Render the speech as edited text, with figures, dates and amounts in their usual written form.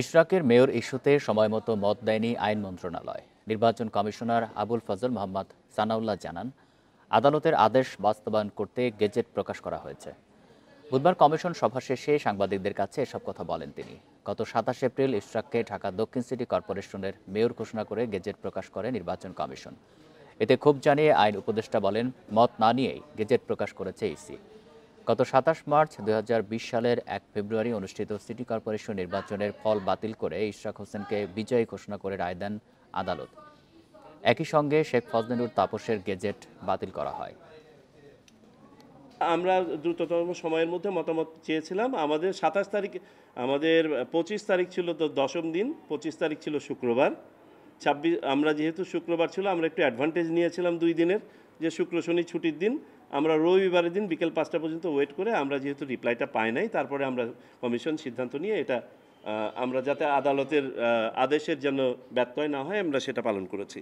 ইশরাকের mayor ইস্যুতে সময়মতো মত দেয়নি আইন মন্ত্রণালয়। নির্বাচন কমিশনার আবুল ফজল মোহাম্মদ সানাউল্লাহ জানান, আদালতের আদেশ বাস্তবায়ন করতে গেজেট প্রকাশ করা হয়েছে। বুধবার কমিশন সভা শেষে সাংবাদিকদের কাছে এসব কথা বলেন তিনি। গত ২৭ এপ্রিল ইশরাককে ঢাকা দক্ষিণ সিটি কর্পোরেশনের মেয়র ঘোষণা করে গেজেট প্রকাশ করে নির্বাচন কমিশন। এতে ক্ষোভ জানিয়ে আইন উপদেষ্টা বলেন, মত না নিয়েই গেজেট প্রকাশ করেছে ইসি। গত ২৭ মার্চ ২০২০ সালের ১ ফেব্রুয়ারি অনুষ্ঠিত সিটি কর্পোরেশন নির্বাচনের ফল বাতিল করে ইশরাক হোসেনকে বিজয়ী ঘোষণা করে রায় দেন আদালত। একই সঙ্গে শেখ ফজলেনুর তাপসের গেজেট বাতিল করা হয়। আমরা দ্রুততম সময়ের মধ্যে মতামত চেয়েছিলাম। আমাদের ২৭ তারিখ, আমাদের ২৫ তারিখ ছিল তো দশম দিন, ২৫ তারিখ ছিল শুক্রবার। ২৬ আমরা যেহেতু শুক্রবার ছিল, আমরা একটু অ্যাডভান্টেজ নিয়েছিলাম ২ দিনের, যে শুক্র শনি ছুটির দিন। আমরা রবিবারের দিন বিকেল ৫টা পর্যন্ত ওয়েট করে, আমরা যেহেতু রিপ্লাইটা পাই নাই, তারপরে আমরা কমিশন সিদ্ধান্ত নিয়ে এটা আমরা যাতে আদালতের আদেশের যেন ব্যত্যয় না হয় আমরা সেটা পালন করেছি।